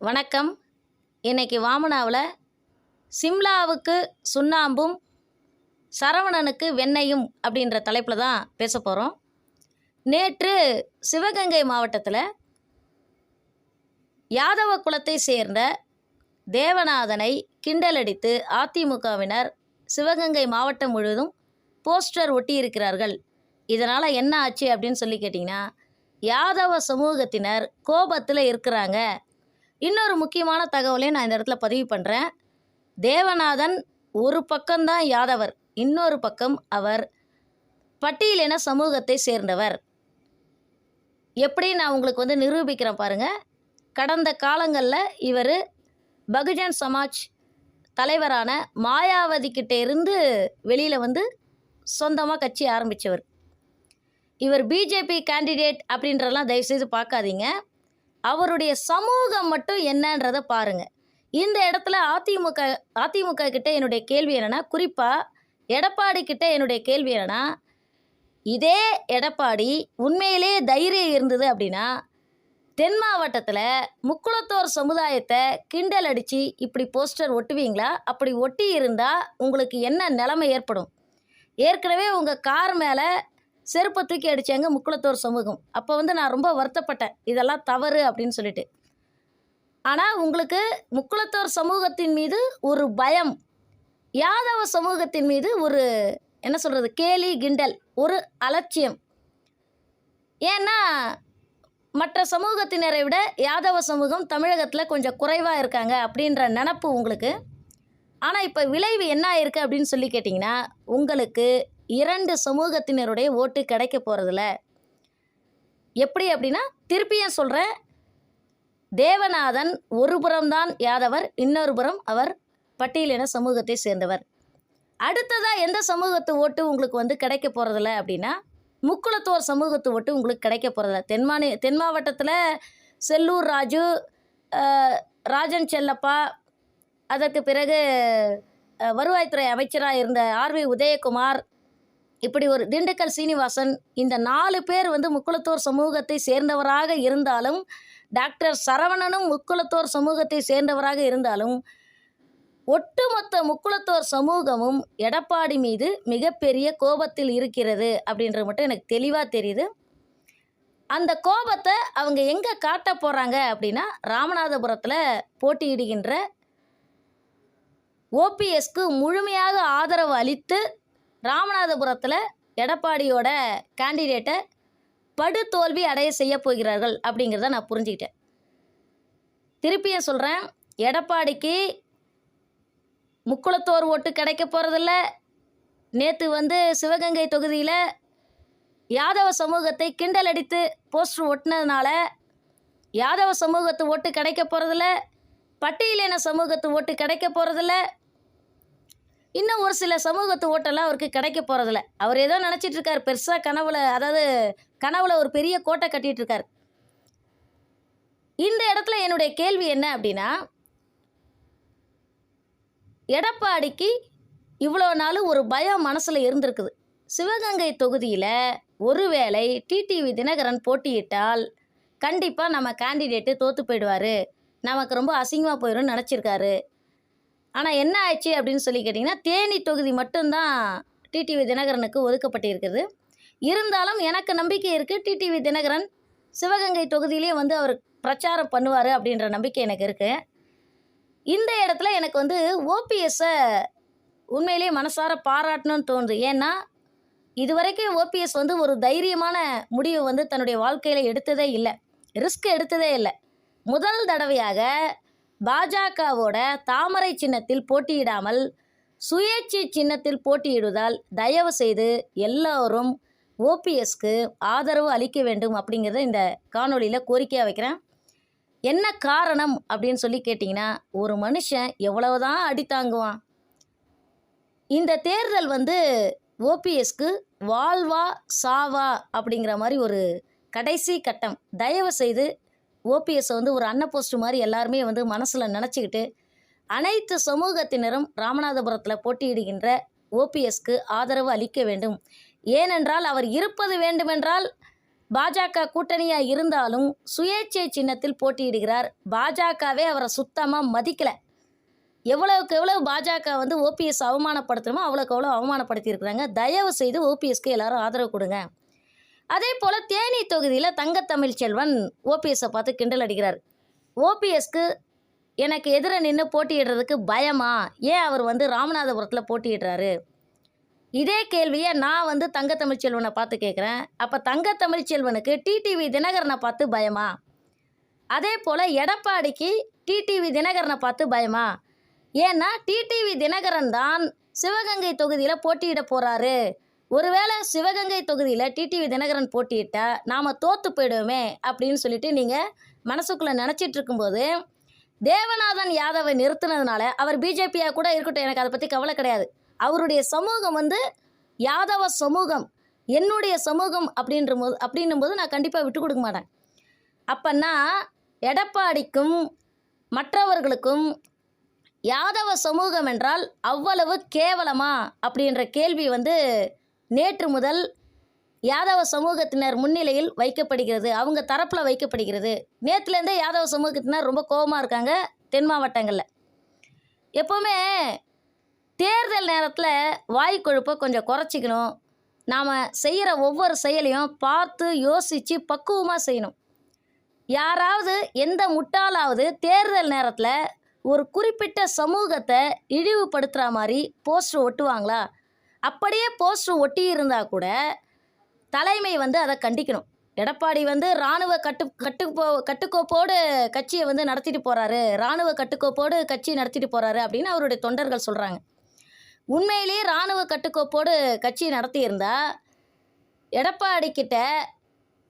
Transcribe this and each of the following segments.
வணக்கம். இன்னைக்கு வாமனாவில் சிம்லாவுக்கு சுண்ணாம்பும் சரவணனுக்கு வெண்ணையும் அப்படின்ற தலைப்பில் தான் பேச போகிறோம். நேற்று சிவகங்கை மாவட்டத்தில் யாதவ குலத்தை சேர்ந்த தேவநாதனை கிண்டலடித்து அதிமுகவினர் சிவகங்கை மாவட்டம் முழுவதும் போஸ்டர் ஒட்டியிருக்கிறார்கள். இதனால் என்ன ஆச்சு அப்படின்னு சொல்லி கேட்டிங்கன்னா, யாதவ சமூகத்தினர் கோபத்தில் இருக்கிறாங்க. இன்னொரு முக்கியமான தகவலையும் நான் இந்த இடத்துல பதிவு பண்ணுறேன். தேவநாதன் ஒரு பக்கம்தான் யாதவர், இன்னொரு பக்கம் அவர் பட்டியலின சமூகத்தை சேர்ந்தவர். எப்படி நான் உங்களுக்கு நிரூபிக்கிறேன் பாருங்கள். கடந்த காலங்களில் இவர் பகுஜன் சமாஜ் தலைவரான மாயாவதிக்கிட்டே இருந்து வெளியில் சொந்தமாக கட்சி ஆரம்பித்தவர். இவர் பிஜேபி கேண்டிடேட் அப்படின்றதெல்லாம் தயவுசெய்து பார்க்காதீங்க. அவருடைய சமூகம் மட்டும் என்னன்றதை பாருங்கள். இந்த இடத்துல அதிமுக கிட்ட என்னுடைய கேள்வி என்னென்னா, குறிப்பாக எடப்பாடி கிட்ட என்னுடைய கேள்வி என்னென்னா, இதே எடப்பாடி உண்மையிலே தைரியம் இருந்தது அப்படின்னா தென் மாவட்டத்தில் முக்குளத்தோர் சமுதாயத்தை கிண்டல் அடித்து இப்படி போஸ்டர் ஒட்டுவீங்களா? அப்படி ஒட்டி இருந்தால் உங்களுக்கு என்ன நிலைமை ஏற்படும்? ஏற்கனவே உங்கள் கார் மேலே செருப்பை தூக்கி அடித்தாங்க முக்குளத்தோர் சமூகம். அப்போ நான் ரொம்ப வருத்தப்பட்டேன், இதெல்லாம் தவறு அப்படின்னு சொல்லிட்டு. ஆனால் உங்களுக்கு முக்குளத்தோர் சமூகத்தின் மீது ஒரு பயம், யாதவ சமூகத்தின் மீது ஒரு என்ன சொல்கிறது, கேலி கிண்டல், ஒரு அலட்சியம். ஏன்னா மற்ற சமூகத்தினரை விட யாதவ சமூகம் தமிழகத்தில் கொஞ்சம் குறைவாக இருக்காங்க அப்படின்ற நினப்பு உங்களுக்கு. ஆனால் இப்போ விளைவு என்ன ஆயிருக்கு அப்படின்னு சொல்லி கேட்டிங்கன்னா, உங்களுக்கு 2 சமூகத்தினருடைய ஓட்டு கிடைக்க போகிறதில்ல. எப்படி அப்படின்னா, திருப்பியும் சொல்கிறேன், தேவநாதன் ஒரு புறம்தான் யாதவர், இன்னொரு புறம் அவர் பட்டியலின சமூகத்தை சேர்ந்தவர். அடுத்ததாக எந்த சமூகத்து ஓட்டு உங்களுக்கு கிடைக்க போகிறதில்ல அப்படின்னா, முக்குளத்தோர் சமூகத்து ஓட்டு உங்களுக்கு கிடைக்க போகிறதில்ல. தென் மாவட்டத்தில் செல்லூர் ராஜு, ராஜன் செல்லப்பா, அதற்கு பிறகு வருவாய்த்துறை அமைச்சராக இருந்த ஆர்வி உதயகுமார், இப்படி ஒரு திண்டுக்கல் சீனிவாசன், இந்த 4 பேர் முக்குளத்தோர் சமூகத்தை சேர்ந்தவராக இருந்தாலும், டாக்டர் சரவணனும் முக்குளத்தோர் சமூகத்தை சேர்ந்தவராக இருந்தாலும், ஒட்டுமொத்த முக்குளத்தோர் சமூகமும் எடப்பாடி மீது மிகப்பெரிய கோபத்தில் இருக்கிறது அப்படின்றது மட்டும் எனக்கு தெளிவாக தெரியுது. அந்த கோபத்தை அவங்க எங்கே காட்ட போகிறாங்க அப்படின்னா, ராமநாதபுரத்தில் போட்டியிடுகின்ற ஓபிஎஸ்க்கு முழுமையாக ஆதரவு அளித்து ராமநாதபுரத்தில் எடப்பாடியோட கேண்டிடேட்டை படுதோல்வி அடைய செய்ய போகிறார்கள் அப்படிங்கிறத நான் புரிஞ்சுக்கிட்டேன். திருப்பியும் சொல்கிறேன், எடப்பாடிக்கு முக்குளத்தோர் ஓட்டு கிடைக்க போகிறதில்ல. நேற்று சிவகங்கை தொகுதியில் யாதவ சமூகத்தை கிண்டல் அடித்து போஸ்டர் ஒட்டினதுனால யாதவ சமூகத்து ஓட்டு கிடைக்க போகிறதில்ல, பட்டியலின சமூகத்து ஓட்டு கிடைக்க போகிறதில்ல, இன்னும் ஒரு சில சமூகத்து ஓட்டெல்லாம் அவருக்கு கிடைக்க போகிறதில்ல. அவர் ஏதோ நினச்சிட்டு இருக்கார், பெருசாக கனவுல ஒரு பெரிய கோட்டை கட்டிகிட்டு இருக்கார். இந்த இடத்துல என்னுடைய கேள்வி என்ன அப்படின்னா, எடப்பாடிக்கு இவ்வளோ நாள் ஒரு பயம் மனசில் இருந்திருக்குது. சிவகங்கை தொகுதியில் ஒருவேளை டிடிவி தினகரன் போட்டியிட்டால் கண்டிப்பாக நம்ம கேண்டிடேட்டு தோற்று போயிடுவார், நமக்கு ரொம்ப அசிங்கமாக போயிடும்னு நினச்சிருக்காரு. ஆனால் என்ன ஆயிடுச்சு அப்படின்னு சொல்லி கேட்டிங்கன்னா, தேனி தொகுதி மட்டும்தான் டிடிவி தினகரனுக்கு ஒதுக்கப்பட்டிருக்குது. இருந்தாலும் எனக்கு நம்பிக்கை இருக்குது, டிடிவி தினகரன் சிவகங்கை தொகுதியிலே அவர் பிரச்சாரம் பண்ணுவார் அப்படின்ற நம்பிக்கை எனக்கு இருக்குது. இந்த இடத்துல எனக்கு ஓபிஎஸ்ஸை உண்மையிலேயே மனசார பாராட்டணும்னு தோணுது. ஏன்னா இதுவரைக்கும் ஓபிஎஸ் ஒரு தைரியமான முடிவு தன்னுடைய வாழ்க்கையில் எடுத்ததே இல்லை, ரிஸ்க் எடுத்ததே இல்லை. முதல் தடவையாக பாஜகவோட தாமரை சின்னத்தில் போட்டியிடாமல் சுயேட்சை சின்னத்தில் போட்டியிடுவதால் தயவு செய்து எல்லோரும் ஓபிஎஸ்க்கு ஆதரவு அளிக்க வேண்டும் அப்படிங்கிறத இந்த காணொலியில் கோரிக்கையாக வைக்கிறேன். என்ன காரணம் அப்படின்னு சொல்லி கேட்டிங்கன்னா, ஒரு மனுஷன் எவ்வளவுதான் அடி தாங்குவான். இந்த தேர்தல் ஓபிஎஸ்க்கு வாழ்வா சாவா அப்படிங்கிற மாதிரி ஒரு கடைசி கட்டம். தயவு செய்து ஓபிஎஸ்ஸை ஒரு அன்னப்போஸ்ட் மாதிரி எல்லாருமே மனசில் நினச்சிக்கிட்டு அனைத்து சமூகத்தினரும் ராமநாதபுரத்தில் போட்டியிடுகின்ற ஓபிஎஸ்க்கு ஆதரவு அளிக்க வேண்டும். ஏனென்றால் அவர் இருப்பது வேண்டுமென்றால் பாஜக கூட்டணியாக இருந்தாலும் சுயேட்சை சின்னத்தில் போட்டியிடுகிறார். பாஜகவே அவரை சுத்தமாக மதிக்கலை. எவ்வளவுக்கு எவ்வளவு பாஜக வந்து ஓபிஎஸ் அவமானப்படுத்தணுமோ அவ்வளோக்கு அவ்வளோ அவமானப்படுத்தியிருக்கிறாங்க. தயவு செய்து ஓபிஎஸ்க்கு எல்லாரும் ஆதரவு கொடுங்க. அதே போல் தேனி தொகுதியில் தங்கத்தமிழ்ச்செல்வன் ஓபிஎஸ்ஸை பார்த்து கிண்டல் அடிக்கிறார். ஓபிஎஸ்க்கு எனக்கு எதிர நின்று போட்டியிடுறதுக்கு பயமா, ஏன் அவர் வந்து ராமநாதபுரத்தில் போட்டியிடுறாரு? இதே கேள்வியை நான் வந்து தங்கத்தமிழ்ச்செல்வனை பார்த்து கேட்குறேன். அப்போ தங்கத்தமிழ்ச்செல்வனுக்கு டிடிவி தினகரனை பார்த்து பயமா? அதே போல் எடப்பாடிக்கு டிடிவி தினகரனை பார்த்து பயமா? ஏன்னா டிடிவி தினகரன் தான் சிவகங்கை தொகுதியில் போட்டியிட போகிறாரு. ஒருவேளை சிவகங்கை தொகுதியில் டிடிவி தினகரன் போட்டியிட்டா நாம் தோற்று போயிடுவோமே அப்படின்னு சொல்லிட்டு நீங்கள் மனசுக்குள்ளே நினச்சிட்டு இருக்கும்போது தேவநாதன் யாதவை நிறுத்தினதுனால அவர் பிஜேபியாக கூட இருக்கட்டும், எனக்கு அதை பற்றி கவலை கிடையாது. அவருடைய சமூகம் வந்து யாதவ சமூகம், என்னுடைய சமூகம் அப்படின்னும் போது நான் கண்டிப்பாக விட்டு கொடுக்க மாட்டேன். அப்போன்னா எடப்பாடிக்கும் மற்றவர்களுக்கும் யாதவ சமூகம் என்றால் அவ்வளவு கேவலமா அப்படின்ற கேள்வி வந்து நேற்று முதல் யாதவ சமூகத்தினர் முன்னிலையில் வைக்கப்படுகிறது, அவங்க தரப்பில் வைக்கப்படுகிறது. நேற்றுலேருந்தே யாதவ சமூகத்தினர் ரொம்ப கோபமாக இருக்காங்க தென் மாவட்டங்களில். எப்போவுமே தேர்தல் நேரத்தில் வாய் கொழுப்பை கொஞ்சம் குறைச்சிக்கணும். நாம் செய்கிற ஒவ்வொரு செயலையும் பார்த்து யோசித்து பக்குவமாக செய்யணும். யாராவது எந்த முட்டாளாவது தேர்தல் நேரத்தில் ஒரு குறிப்பிட்ட சமூகத்தை இழிவுபடுத்துகிற மாதிரி போஸ்டர் ஒட்டுவாங்களா? அப்படியே போஸ்டர் ஒட்டி இருந்தால் கூட தலைமை வந்து அதை கண்டிக்கணும். எடப்பாடி வந்து இராணுவ கட்டுக்கோப்போடு கட்சியை வந்து நடத்திட்டு போகிறாரு, இராணுவ கட்டுக்கோப்போடு கட்சி நடத்திட்டு போகிறாரு அப்படின்னு அவருடைய தொண்டர்கள் சொல்கிறாங்க. உண்மையிலேயே இராணுவ கட்டுக்கோப்போடு கட்சி நடத்தியிருந்தால் எடப்பாடிக்கிட்ட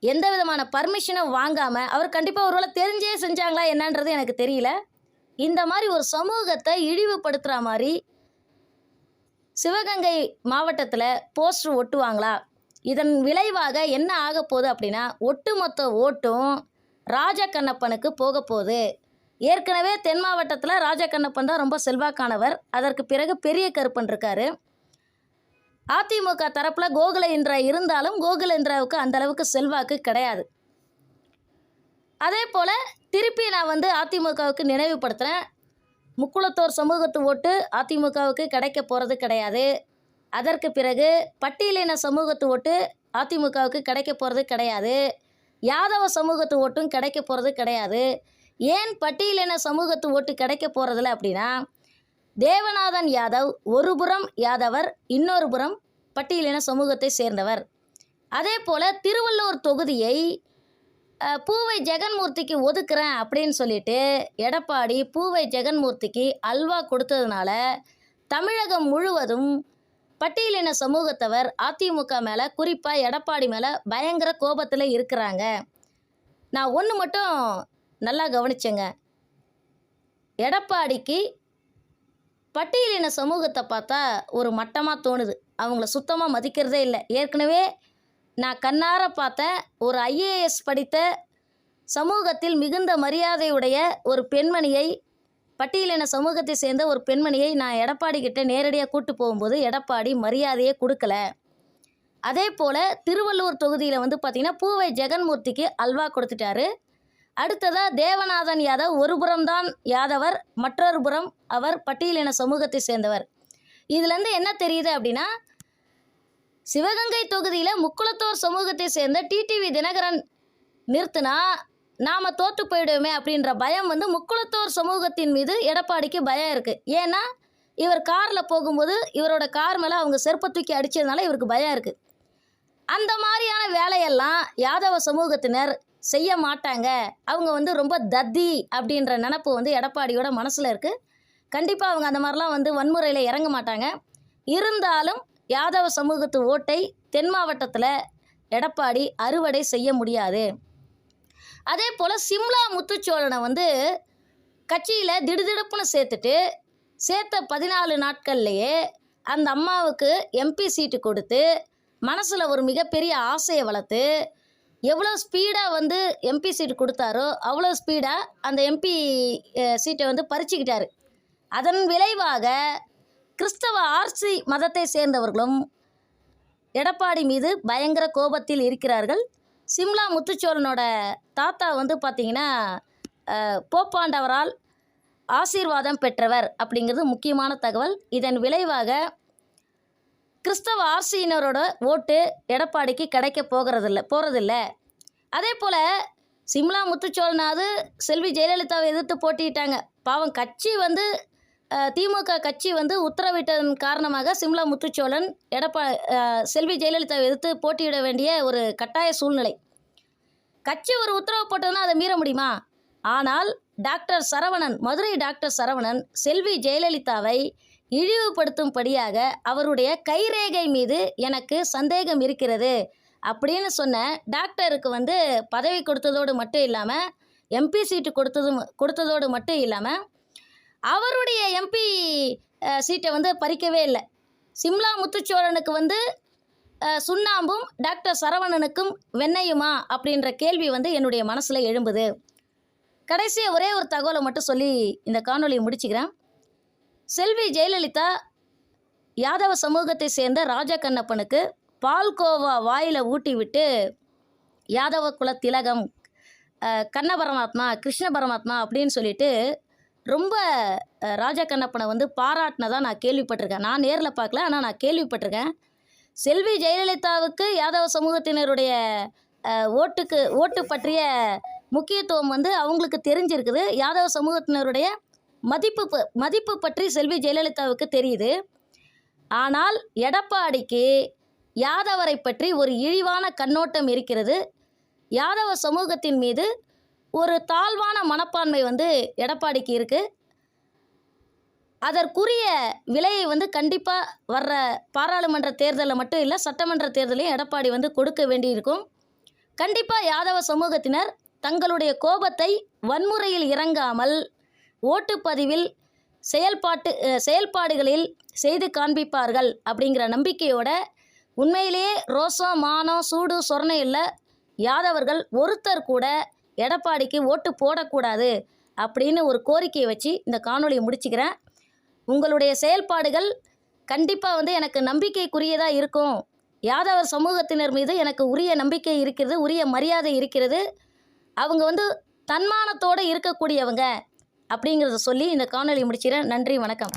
எந்த விதமான பர்மிஷனும் வாங்காமல் அவர் கண்டிப்பாக ஒருவேளை தெரிஞ்சே செஞ்சாங்களா என்னன்றது எனக்கு தெரியல. இந்த மாதிரி ஒரு சமூகத்தை இழிவுபடுத்துகிற மாதிரி சிவகங்கை மாவட்டத்தில் போஸ்டர் ஒட்டுவாங்களா? இதன் விளைவாக என்ன ஆக போகுது அப்படின்னா ஒட்டுமொத்த ஓட்டும் ராஜகண்ணப்பனுக்கு போக போகுது. ஏற்கனவே தென் மாவட்டத்தில் ராஜகண்ணப்பன் தான் ரொம்ப செல்வாக்கானவர். அதற்கு பிறகு பெரிய கருப்பன் இருக்கார். அதிமுக தரப்பில் கோகுலேந்திரா இருந்தாலும் கோகுலேந்திராவுக்கு அந்தளவுக்கு செல்வாக்கு கிடையாது. அதே போல் திருப்பி நான் வந்து அதிமுகவுக்கு நினைவுபடுத்துகிறேன், முக்குளத்தோர் சமூகத்து ஓட்டு அதிமுகவுக்கு கிடைக்க போகிறது கிடையாது. அதற்கு பிறகு பட்டியலின சமூகத்து ஓட்டு அதிமுகவுக்கு கிடைக்க போகிறது கிடையாது. யாதவ சமூகத்து ஓட்டும் கிடைக்க போகிறது கிடையாது. ஏன் பட்டியலின சமூகத்து ஓட்டு கிடைக்க போகிறதில்ல அப்படின்னா தேவநாதன் யாதவ் ஒரு புறம் யாதவர், இன்னொரு புறம் பட்டியலின சமூகத்தை சேர்ந்தவர். அதே போல் திருவள்ளூர் தொகுதியை பூவை ஜெகன்மூர்த்திக்கு ஒதுக்குறேன் அப்படின்னு சொல்லிட்டு எடப்பாடி பூவை ஜெகன்மூர்த்திக்கு அல்வா கொடுத்ததுனால தமிழகம் முழுவதும் பட்டியலின சமூகத்தவர் அதிமுக மேலே, குறிப்பாக எடப்பாடி மேலே பயங்கர கோபத்தில் இருக்கிறாங்க. நான் ஒன்று மட்டும் நல்லா கவனிச்சேங்க, எடப்பாடிக்கு பட்டியலின சமூகத்தை பார்த்தா ஒரு மட்டமாக தோணுது. அவங்கள சுத்தமாக மதிக்கிறதே இல்லை. ஏற்கனவே நான் கண்ணார பார்த்த ஒரு ஐஏஎஸ் படித்த சமூகத்தில் மிகுந்த மரியாதையுடைய ஒரு பெண்மணியை, பட்டியலின சமூகத்தை சேர்ந்த ஒரு பெண்மணியை நான் எடப்பாடி கிட்ட நேரடியாக கூட்டு போகும்போது எடப்பாடி மரியாதையே கொடுக்கல. அதே போல் திருவள்ளூர் தொகுதியில் வந்து பார்த்திங்கன்னா பூவை ஜெகன்மூர்த்திக்கு அல்வா கொடுத்துட்டாரு. அடுத்ததாக தேவநாதன் யாதவ் ஒரு புறம்தான் யாதவர், மற்றொரு புறம் அவர் பட்டியலின சமூகத்தை சேர்ந்தவர். இதுலேருந்து என்ன தெரியுது அப்படின்னா சிவகங்கை தொகுதியில் முக்குளத்தோர் சமூகத்தை சேர்ந்த டிடிவி தினகரன் நிறுத்தினா நாம் தோற்று போயிடுவோமே அப்படின்ற பயம் வந்து முக்குளத்தோர் சமூகத்தின் மீது எடப்பாடிக்கு பயம் இருக்குது. ஏன்னா இவர் காரில் போகும்போது இவரோட கார் மேலே அவங்க செருப்பை தூக்கி அடித்ததுனால இவருக்கு பயம் இருக்குது. அந்த மாதிரியான வேலையெல்லாம் யாதவ சமூகத்தினர் செய்ய மாட்டாங்க. அவங்க வந்து ரொம்ப தத்தி அப்படின்ற நினப்பு வந்து எடப்பாடியோட மனசில் இருக்குது. கண்டிப்பாக அவங்க அந்த மாதிரிலாம் வந்து வன்முறையில் இறங்க மாட்டாங்க. இருந்தாலும் யாதவ சமூகத்து ஓட்டை தென் மாவட்டத்தில் எடப்பாடி அறுவடை செய்ய முடியாது. அதே போல் சிம்லா முத்துச்சோழனை வந்து கட்சியில் திடுதிடுப்புன்னு சேர்த்த 14 நாட்கள்லையே அந்த அம்மாவுக்கு எம்பி சீட்டு கொடுத்து மனசில் ஒரு மிகப்பெரிய ஆசையை வளர்த்து எவ்வளோ ஸ்பீடாக வந்து எம்பி சீட்டு கொடுத்தாரோ அவ்வளோ ஸ்பீடாக அந்த எம்பி சீட்டை வந்து பறிச்சுக்கிட்டாரு. அதன் விளைவாக கிறிஸ்தவ ஆர்சி மதத்தை சேர்ந்தவர்களும் எடப்பாடி மீது பயங்கர கோபத்தில் இருக்கிறார்கள். சிம்லா முத்துச்சோழனோட தாத்தா வந்து பார்த்திங்கன்னா போப்பாண்டவரால் ஆசீர்வாதம் பெற்றவர் அப்படிங்கிறது முக்கியமான தகவல். இதன் விளைவாக கிறிஸ்தவ ஆர்சியினரோட ஓட்டு எடப்பாடிக்கு கிடைக்க போகிறதில்ல. அதே போல் சிம்லா முத்துச்சோழனாவது செல்வி ஜெயலலிதாவை எதிர்த்து போட்டியிட்டாங்க. பாவம் கட்சி வந்து திமுக கட்சி வந்து உத்தரவிட்டதன் காரணமாக சிம்லா முத்துச்சோழன் செல்வி ஜெயலலிதாவை எதிர்த்து போட்டியிட வேண்டிய ஒரு கட்டாய சூழ்நிலை. கட்சி ஒரு உத்தரவு போட்டதுன்னா அதை மீற முடியுமா? ஆனால் மதுரை டாக்டர் சரவணன் செல்வி ஜெயலலிதாவை இழிவுபடுத்தும்படியாக அவருடைய கைரேகை மீது எனக்கு சந்தேகம் இருக்கிறது அப்படின்னு சொன்ன டாக்டருக்கு வந்து பதவி கொடுத்ததோடு மட்டும் இல்லாமல் எம்பி சீட்டு கொடுத்ததோடு மட்டும் இல்லாமல் அவருடைய எம்பி சீட்டை வந்து பறிக்கவே இல்லை. சிம்லா முத்துச்சோழனுக்கு வந்து சுண்ணாம்பும் டாக்டர் சரவணனுக்கும் வெண்ணையுமா அப்படின்ற கேள்வி வந்து என்னுடைய மனசில் எழும்புது. கடைசியாக ஒரே ஒரு தகவலை மட்டும் சொல்லி இந்த காணொலியை முடிச்சுக்கிறேன். செல்வி ஜெயலலிதா யாதவ சமூகத்தை சேர்ந்த ராஜா கண்ணப்பனுக்கு பால்கோவா வாயில் ஊட்டி விட்டு யாதவ குல திலகம், கண்ண பரமாத்மா, கிருஷ்ண பரமாத்மா அப்படின்னு சொல்லிட்டு ரொம்ப ராஜா கண்ணப்பனை வந்து பாராட்டினதாக நான் கேள்விப்பட்டிருக்கேன். நான் நேரில் பார்க்கல, ஆனால் நான் கேள்விப்பட்டிருக்கேன். செல்வி ஜெயலலிதாவுக்கு யாதவ சமூகத்தினருடைய ஓட்டு பற்றிய முக்கியத்துவம் வந்து அவங்களுக்கு தெரிஞ்சிருக்குது. யாதவ சமூகத்தினருடைய மதிப்பு பற்றி செல்வி ஜெயலலிதாவுக்கு தெரியுது. ஆனால் எடப்பாடிக்கு யாதவரை பற்றி ஒரு இழிவான கண்ணோட்டம் இருக்கிறது. யாதவ சமூகத்தின் மீது ஒரு தாழ்வான மனப்பான்மை வந்து எடப்பாடிக்கு இருக்குது. அதற்குரிய விலையை வந்து கண்டிப்பாக வர்ற பாராளுமன்ற தேர்தலில் மட்டும் இல்லை, சட்டமன்ற தேர்தலையும் எடப்பாடி வந்து கொடுக்க வேண்டியிருக்கும். கண்டிப்பாக யாதவ சமூகத்தினர் தங்களுடைய கோபத்தை வன்முறையில் இறங்காமல் ஓட்டுப்பதிவில் செயல்பாடுகளில் செய்து காண்பிப்பார்கள் அப்படிங்கிற நம்பிக்கையோட, உண்மையிலேயே ரோசம், மானம், சூடு, சொரணை இல்லை யாதவர்கள் ஒருத்தர் கூட எடப்பாடிக்கு ஓட்டு போடக்கூடாது அப்படின்னு ஒரு கோரிக்கையை வச்சு இந்த காணொலியை முடிச்சுக்கிறேன். உங்களுடைய செயல்பாடுகள் கண்டிப்பாக வந்து எனக்கு நம்பிக்கைக்குரியதாக இருக்கும். யாதவர் சமூகத்தினர் மீது எனக்கு உரிய நம்பிக்கை இருக்கிறது, உரிய மரியாதை இருக்கிறது. அவங்க வந்து தன்மானத்தோடு இருக்கக்கூடியவங்க அப்படிங்கிறத சொல்லி இந்த காணொலியை முடிச்சுக்கிறேன். நன்றி, வணக்கம்.